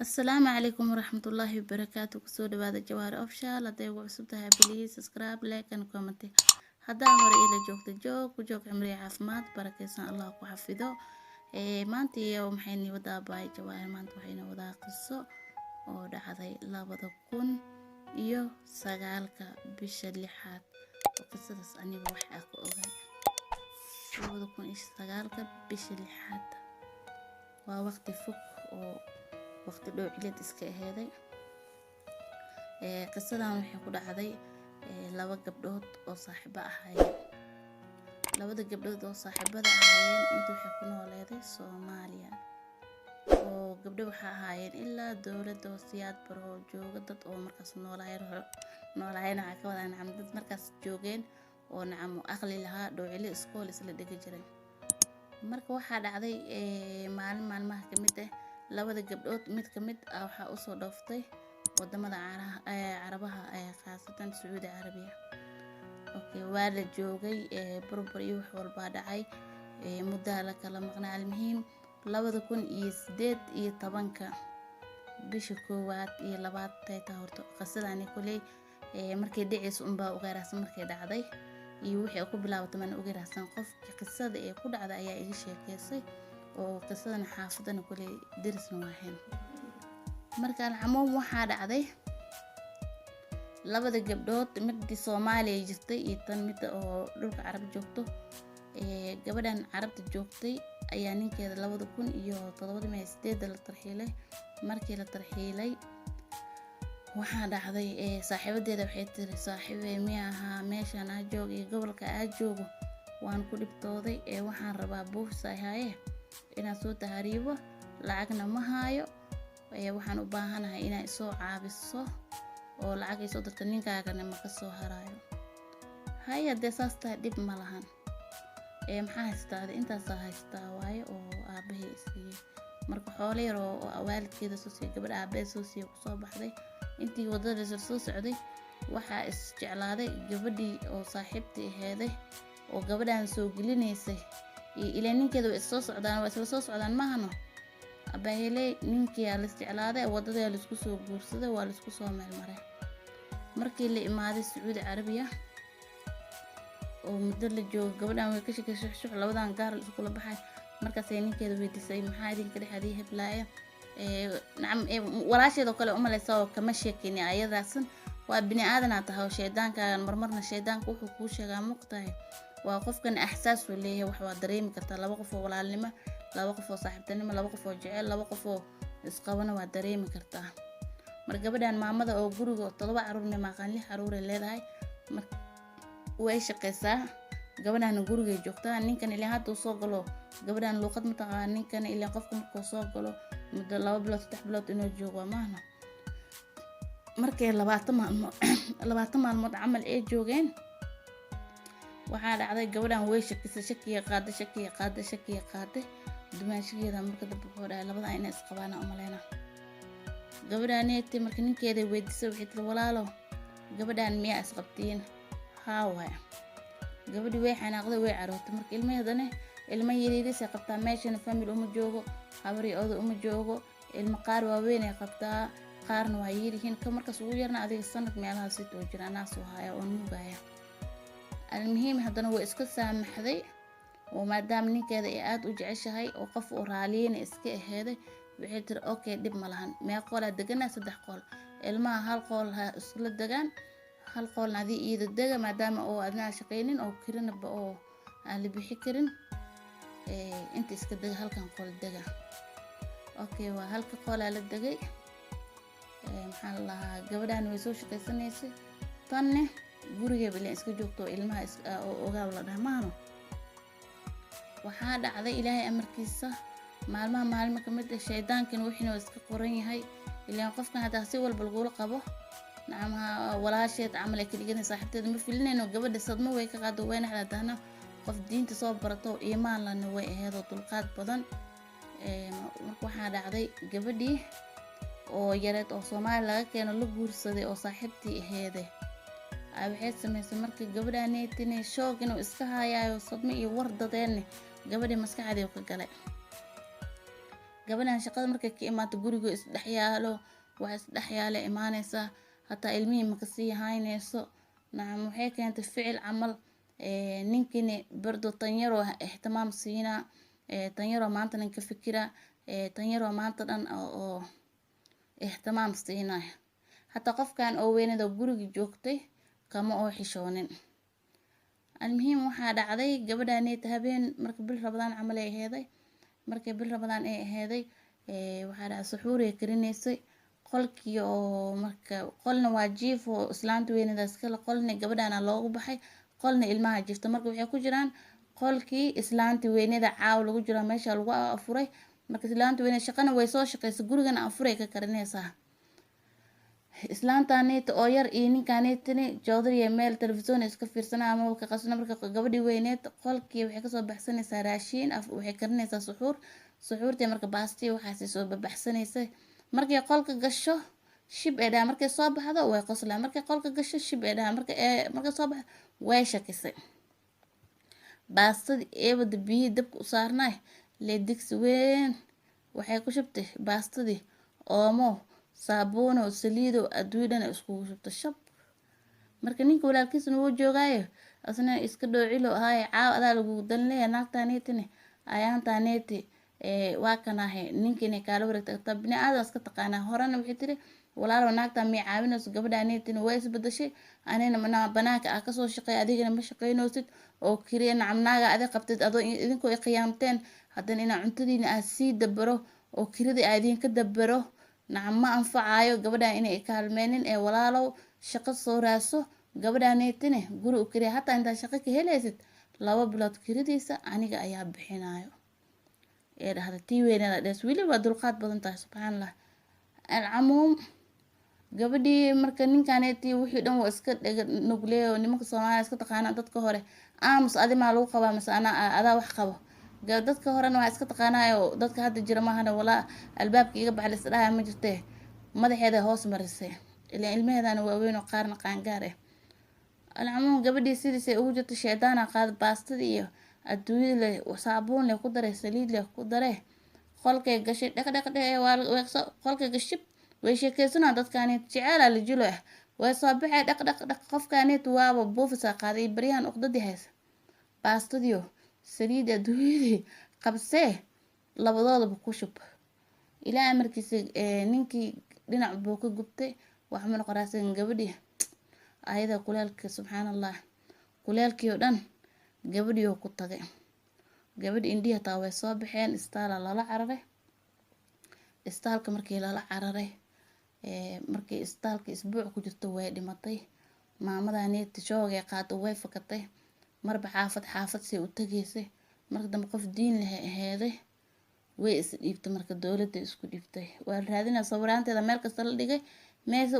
السلام عليكم ورحمة الله وبركاته. كسو دوادا جوار اوفشال هداي وعصبتها بليز سبسكرايب لايك ان كومنتي. هدا هوري إلى جوجتا جوج عمري عافمات بركيسان الله كحفظه. maantii iyo maxayni wadaa baay jawaar maanta waxayna wadaa qiso oo dhacday 2009 bisha 6aad oo qisadaas aniga wax aan ka ogaay 2009 bisha 6aad waa waqti fog oo waqti dhow cilad iska aheeday qisadan waxay ku dhacday laba gabdhood oo saaxiibo ahaayeen labada gabdhood oo saaxiibada ahaayeen mid waxay ku nooleeday Soomaaliya oo gabdho waxa ahaayeen ilaa dawladda siyaad baro jooga dad oo markaas noolaayeen ka wadaan dad markaas joogeen oo nacamo aqli lahaa dhowcili iskool isla dhigi jiray marka waxa dhacday maalmaha kamid ah labada gabdhood mid kamid ah waxa u soo dhooftay wadamada Carabaha khaasatan Sacuudi Carabiya waa la joogay burbur iyo wax walba dhacay muddo la kala maqnaa almuhiim 2018 bisha 1 iyo 2 ta horto qisadani kulay markay dhicayso baa uga raasay markay dhacday iyo wixii ku bilaabatay man uga raasay qofkii qisada ee ku dhacday ayaa iga sheekeysay oo qisadan xaafadana kulay dirisna waaxeen markaan xamoom waxa dhacday labada gabdhood mid Soomaaliya jirtay iyo tan mid oo dhulka Carab joogto gabadhan Carabta joogtay ayaa ninkeeda 2007 la tarxiilay markii la tarxiilay waxa dhacday saaxiibadeeda waxay tiri saaxiibay miyaha meeshan aan joogo iyo gobolka aan joogo waan ku dhibtooday waxaan rabaa buufsaahaye inaan soo tahriibo lacagna ma haayo waxaan u baahanahay inaan soo caabiso oo lacag ay soo dadka ninkaagana ma ka soo haraayo haya desaasta dib ma lahan maxaa haystaa intaas haystaa waaye oo aabahay isii marka xoolo yar oo waalidkeeda soo siiyay gabadha aabahay soo siiyay ku soo baxday intii wadada soo socday waxa is jeclaaday gabadhii oo saaxiibtii aheeday oo gabadhan soo gelinaysay ilaa ninkeeda way soo socdaan way soo socdaan maahano abahelay ninkii la jeclaaday wadada la isku soo guursaday waa la isku soo meel maray markii la imaaday Sacuudi Carabiya oo muddo la joogo gabadhan way ka shaqeysay labadan gaar la isku baxay markaas ay ninkeeda weydiisay maxaa idin ka dhaxadii heblaaya nacam walaasheeda kale uma leeso kama sheekini ayadaasan waa bini aadan tahay sheedaanka marmarna sheedaanka wuxuu ku sheegaa muqtahay waa qofkan ahsaas u leeyahay wax waa dareemi kartaa laba qof oo walaalnimo laba qof oo saaxiibtinimo laba qof oo jecel laba qof oo isqabana waa dareemi kartaa mar gabadhan maamada oo guriga 7 caruurna maqan 6 caruur leedahay way shaqeysaa gabadhan guriga joogtaa ninkan ilaa hadda soo galo gabadhan luqad ma taqaan ninkan ilaa qofka markuu soo galo muddo 2 bilood 3 bilood inuu joogo maahna markay 20 maalmood camal ay joogeen waxa dhacday gabadhan way shakiya qaaday dumaashigeeda marka dab ku dhaay labada inay isqabaan u maleena gabadhan ay markii ninkeeda weydiisay wixii tir walaalo gabadhan miya isqabtiin haaway gabadhi way xanaaqday way carootay markii ilmaheedana ilma yariis ay qabtaa meeshan family uma joogo habari oo uma joogo ilma qaar waaweyn ay qabtaa qaarna waa yirihiin ka markaas ugu yarna adiga sanad meelaha si too jiraan naas oo haya oo nuugaya المهم haddana way iska saamaxday oo maadaam ninkeeda ay aad u jeceshahay oo qof u raaliin iska aheeday wixii tir okay dib ma lahan mee qol degan 3 qol ilmaha hal qol isla degan hal qol nadii iyada dega maadaama oo adna shaqeynin oo kirina oo aan la bixi karin inta iska dega halkan qol dega okay waa halka qol la degay maxaa la gabadhan way soo shaqeysanaysay tanne guriga bilaa iska joogto ilmaha ogaal la dhamaano waxa dhacday ilaahay amarkiisa maalmo kamid ah sheedaankan wixii iska qoran yahay ilaa qofkan hada si walba lagu qabo nacamaha walaasheed amal ay kaliya saaxiibteeda ma filinayno gabadha sadmo way ka qaado wayna xadaana qof diinta soo barato iimaan lana way aheedo dulqaad badan marka waxa dhacday gabadhii oo yareed oo Soomaali laga keeno la guursaday oo saaxiibtii aheeday waxay sameysay markii gabadhan ay tinay shoog inuu iska hayayo sadmo iyo wardadeen gabadhii maskaxdeeda ka galay gabadhan shaqada markay ka imaato guriga isdhexyaalo waa isdhexyaale imaanaysaa hataa ilmihii maka sii haynayso nacam waxay keentay ficil camal ninkini bardo tanyaroo ihtimaam siinaa tanyaroo maanta dhan ka fikira tanyaroo maanta dhan oo ihtimaam siinaa hataa qofkan oo weynada guriga joogtay kama oo xishoonin المهم waxaa dhacday gabadhaneed habeen marka bil Ramadaan camal ay aheeday markay bil Ramadaan ay aheeday waxaa dhacay suxuur ay karinaysay qolkii oo marka qolna waa jiif oo islaanta weynadaas kala qolna gabadhana loogu baxay qolna ilmaha jiifta marka waxay ku jiraan qolkii islaanta weynada caaw lagu jiro meesha lagu afuray marka islaanta weynada shaqana way soo shaqaysay gurigana afuray ka karinaysaa islaantaanit oo yar iyo ninkaanitini joodariya meel telefisyoon iska fiirsanaa ama ka qasna marka gabadhii weyneed qolkii waxay kasoo baxsanaysaa raashiin waxay karinaysaa suxuurtii marka baastii waxaas soo baxsanaysay markay qolka gasho shib ee dhaa markay soo baxdo way qoslaa markay qolka gasho shib ee dhaa markay soo baxdo way shakisay baastadii eebada biyihii dabka u saarnay lee digsi weyn waxay ku shubtay baastadii oomo saabuuno saliido adduunyada iskugu shubto shab marka ninka walaalkiisna wuu joogaayo asna iska dhoocilo ahay caaw adaa lagu danleeya naagtaanetini ayaantaaneti waa kanahay ninkina kaala wareegta bini aadan iska taqaanaa horena waxay tiri walaalow naagta mii caawinayso gabadhaanetini waa isbedeshay anina banaanka ah kasoo shaqeey adigana ma shaqeynoosid oo kiriya nacamnaaga adig qabtid adoo idinkoo ay qiyaamteen haddana inaa cuntadiina aad sii dabaro oo kirida aad idinka dabaro nacam ma anfacayo gabadhan inay kaalmeenin ee walaalow shaqo soo raaso gabadhaanetini guri u kiriya hataa intaa shaqo ka helaysid 2 bilood kiridiisa aniga ayaa bixinayo ee dhahday tii weynada dhees wili waa dulqaad badan tahay subxaanallah alcamuum gabadhii marka ninkaaneti wixii dhan waa iska nugleeyo nimanka Soomaaliya iska taqaana dadka hore aamus adimaa lagu qabaa mise adaa wax qabo dadka horena waa iska taqaanayo dadka hadda jira maahana walaa albaabka iga baxlis dhahay ma jirtee madaxeeda hoos marisay ilaa ilmaheedana waa weyn oo qaarna qaangaar ah alcamuum gabadhii sidiisay ugu jirtay sheedaana qaad baastada iyo adduunyada leh saabuun leh ku daray saliid leh ku daray qolkay gashay dhaq qolkay gashib way sheekaysanaa dadkaani jecel la jilo ah way soo baxay dhaq qofkaani waaba buufisa qaaday bariyaan uqdadii haysa baastadiyo saliid adduunyadii qabsee labadoodaba ku shub ilaa markiisa ninkii dhinac buu ka gubtay wax ma qoraasan gabadhii ayada kuleelka subxaanallah kuleelkii oo dhan gabadhii ku tagay gabadhii indhiya taa way soo baxeen istaala lala cararay istaalka markii lala cararay markii istaalka isbuuc ku jirto way dhimatay maamadaaneti shoogay qaado way fakatay marba xaafad si u tageysay marka dambe qof diin leh aheeday way is dhiibtay marka dawladda isku dhiibtay waa raadinaa sawiraanteeda meel kasta la dhigay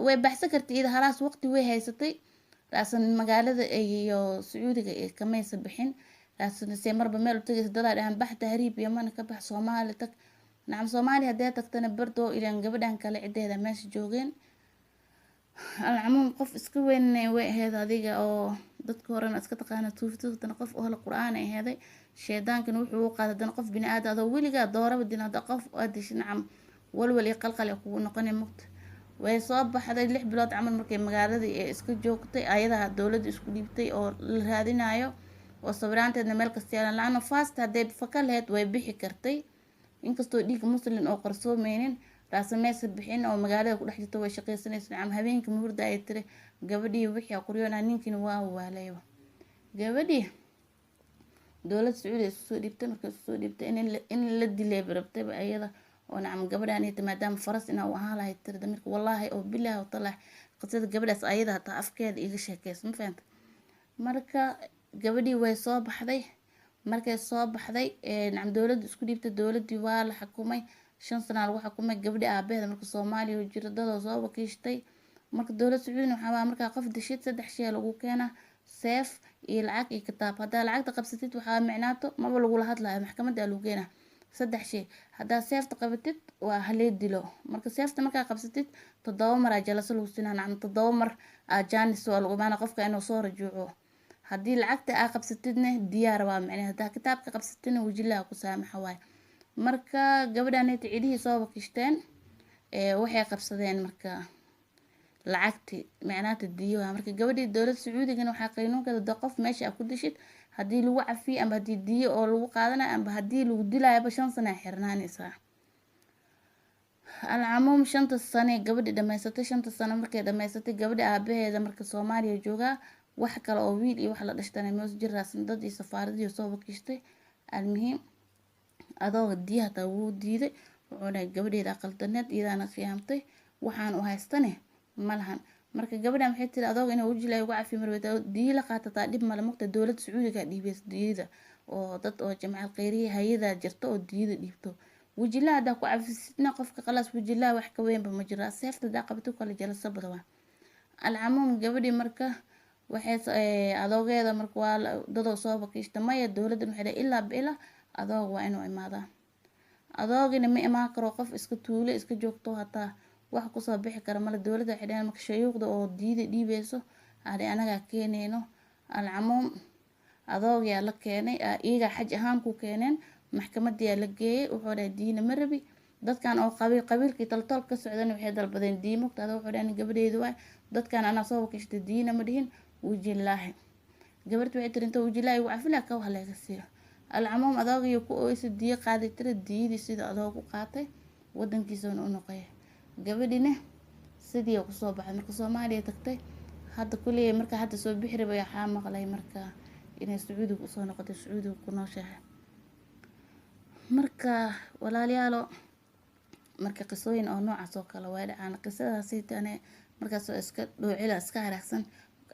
way baxsan kartay ida halaas waqti way haysatay raasan magaalada iyo Sacuudiga ee kamaysa bixin raasan si marba meel u tageysay dad aan bax tahriib Yaman ka bax Soomaali tag nacam Soomaali hadee tagtana bardo ilaan gabadhan kale cideeda meesha joogeen alcamuum qof iska weyn way aheed adiga oo dadka horena iska taqaana tuuftana qof oo la quraan ay aheeday sheedaankan wuxuu u qaaday qof bini aadam oo weliga dooraba dinada qof aadish nacam walwal iyo qalqal ku noqonay muqt way soo baxday 6 bilood camal markay magaalada ee iska joogtay ayada dawladda isku dhiibtay oo la raadinayo oo sawiraanteedna meel kasta yaalan laana fast hadee fakaleed way bixi kartay inkastoo dhiig muslim oo qarsoomeynin raasameys bixin oo magaalada ku dhex jirto way shaqaysanaysaa nacam habeenkii muhurda ay tiri gabadhii wixii qoryoona ninkiina waa waalayo gabadhii dawlad Sacuudiga soo dhiibtay markay soo dhiibtay in la dilay rabtay ayada oo nacam gabadhaanita maadaama faras inaa u ahaan lahayd tiri damirka wallaahi oo bilaahi oo talaahi qisada gabadhaas ayada hataa afkeeda iga sheekaysa ma fahamta marka gabadhii way soo baxday markay soo baxday nacam dawladda isku dhiibtay dawladdii waa la xukumay 5 sano lagu xukumay gabadhii aabaheeda marka Soomaaliya jiro dad oo soo wakiishtay marka dawladda Sacuudiga waxa marka qof dishid 3 shay lagu keenaa seef iyo lacag iyo kitaab hadaa lacagta qabsatid waxa macnaato ma lagu la hadlaayo maxkamadda lagu keenaa 3 shay hadaa seefta qabatid waa halee dilo marka seefta marka qabsatid 7 mar ajalasa lagu sinaa nacam 7 mar ajaanis waa lagu maana qofka inuu soo rajuuco hadii lacagta aa qabsatidna diyaar waa macnaa hadaa kitaabka qabsatidna wajilaha ku saamaxa waay marka gabadhaanay cidihii soo wakishteen waxay qabsadeen marka lacagti macnaata diiwaha marka gabadhii dowladda sacuudigana waxaa qaynuunkeeda da qof meesha aad ku dishid haddii lagu cafiyo amba haddii diyo oo lagu qaadanayo amba haddii lagu dilaayaba 5 sano ay xirnaanaysaa alcamuum 5 sano gabadhi dhamaysatay 5 sano markay dhamaysatay gabadhi aabaheeda marka Soomaaliya jooga wax kale oo wiil iyo wax la dhashtay mees jiraasan dad iyo safaaradii soo wakishtay almuhiim adoo diyaha wuu diiday wuxuuna gabadheeda qaldaneed iyadana qiyaamtay waxaan u haystane malahan marka gabadha maxay tiri adoo inuu wajilay ugu cafi marwada diila qaatataa dib mala maqta dawladda Sacuudiga dhiibay diida oo dad oo jamacad qeyriye hay'ada jirto oo diida dhiibto wajilaa da ku cafisidna qofka qalaas wajilaa wax ka weyn ba ma jira seefta da qabto kala jalsa badwa alcamuum gabadhi marka waxay adoogeeda marka waa dad soo wakishta maya dawladda maxay ilaa bila adoog waa inuu imaada adoogina ma imaan karo qof iska tuule iska joogto hataa wax ku soo bixi kara mala dawladda waxay dhaheen marka shayuuqda oo diida dhiibeyso anaga keeneyno alcamuum adoog yaa la keenay iyaga xaj ahaan ku keeneen maxkamadda la geeyay wuxuu dhahay diina ma rabi dadkan oo qabiilkii taltal ka socdaan waxay dalbadeen diimo tada wuxuu dhahay gabadheedu waa dadkan ana soo wakishtay diina ma dhihin wajilaahi gabadhu waxay tirinta wajilaahi waa afila ka wax laga siiyo alcamuum adoog iyo ku ooysa diya qaaday tira diidi sida adoog u qaatay wadankiisa uu noqay gabadhina sidii ku soo baxay marka Soomaaliya tagtay hadda kulliye marka hadda soo bixi rabay waxa maqlay marka inay Sacuudiga u soo noqotay Sacuudiga ku nooshahay marka walaalayaalo marka qisooyin oo noocaas oo kale way dhacaan qisadaas tane markaas oo iska dhoocila iska haraagsan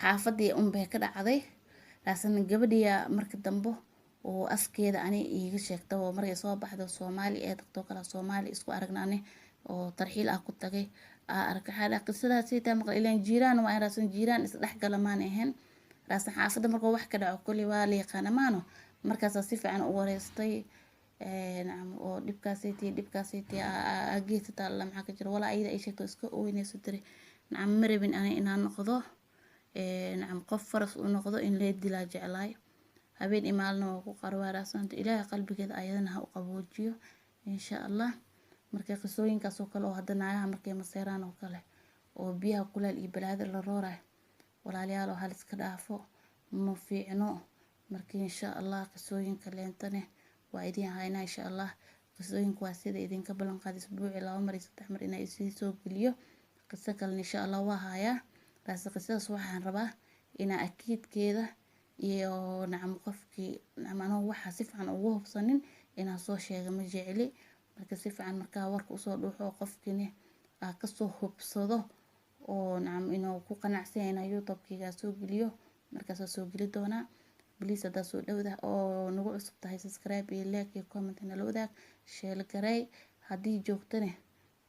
xaafadii bay ka dhacday laasan gabadhiya marka dambe oo askeeda ani iiga sheegtay oo markay soo baxdo Soomaali ee dadka kala Soomaali isku aragnaanay oo tarxiil ah ku tagay arka xada qisadaas ay tahay ilaan jiiraan waa raasan jiiraan is dhaxgal maan ahayn raasan xaafada markuu wax ka dhaco kulli waa la yaqaan maano markaas si fiican u wareystay nacam oo dhibkaasaytii ageysata la maxaa ka jira wala ayda ay sheegto iska ooynayso tiri nacam marabin inaan noqdo nacam qof faras u noqdo in la dilaa jeclaay habeen imaalna oo ku qarwaa raasan ilaahay qalbigeeda ayadana ha u qaboojiyo insha Allah marka qisooyinkaas oo kale oo hadanayaha markay maseeraan oo kale oo biyaha kuleel iyo balaada la rooray walaalayaal hal iska dhaafo ma fiicno marka insha Allah qisooyinka leentane waa idin hayna insha Allah qisooyinku waa sida idinka balan qaad isbuuci 2 mar 3 mar inay sii soo geliyo qiso kale insha Allah waa haya qisadaas waxaan rabaa ina akiidkeeda iyo nacam qofkii nacam waxa si fiican ugu hubsanin ina soo sheego ma jeceli marka si fiican marka warka u soo dhuuxo qofkina ka soo hubsado oo nacam inuu ku qanacsan yahay YouTube-kiga soo geliyo markaas soo geli doona please hada soo dhawada oo nagu cusub tahay subscribe iyo like iyo comment ina la wadaag share garay hadii joogtane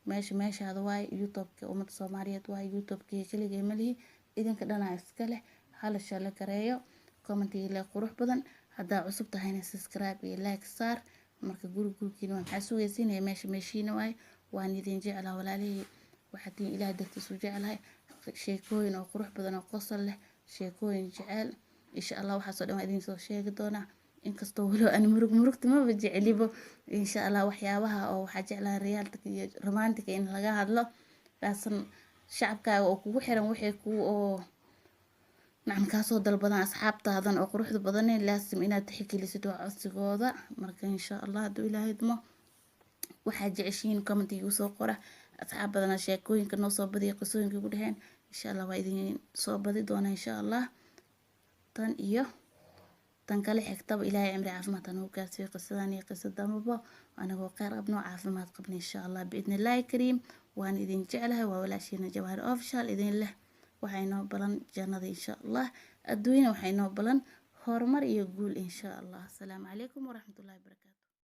meesha waa YouTube-ka umada Soomaaliyeed waa YouTube-ka kaliya malihi idinka dhana iska leh hal share gareeyo comment iyo like qurux badan hada cusub tahayna subscribe iyo like saar marka gurigiina waxa sugaysiinay meeshiina waan idin jeclaa walaalihii waxa ilaahay dartiisu jeclahay sheekooyin oo qurux badan oo qosol leh sheekooyin jecel insha Allah waxa soo dhamaan idin soo sheegi doona inkastoo walo aan murugta ma jecelibo insha Allah waxyaabaha oo waxa jeclaa reality iyo romantic in laga hadlo laasan shacabkaaga oo kugu xiran waxay ku oo nacam ka soo dalbadan asxaabtaadan oo quruxda badan laasim inaad tixgelisid codsigooda marka insha Allah haduu ilaahay idmo waxa jeceshiin comment igu soo qora asxaab badan sheekooyinka noo soo badiyo qisooyinka ugu dhaxeen insha Allah waa idin soo badi doona insha Allah tan iyo tan kale xigtaba ilaahay cimri caafimaad anu gaarsiyo qisadan iyo qisadamaba anagoo qeyr qabno caafimaad qabno insha Allah biidnillaahi kariim waan idin jeclahay waa walaashiina Jawahar Official idin leh waxayna balan jannada insha Allah adduunyo waxayna balan horumar iyo guul insha Allah. Assalaamu calaykum wa rahmatullaahi wa barakaatuh.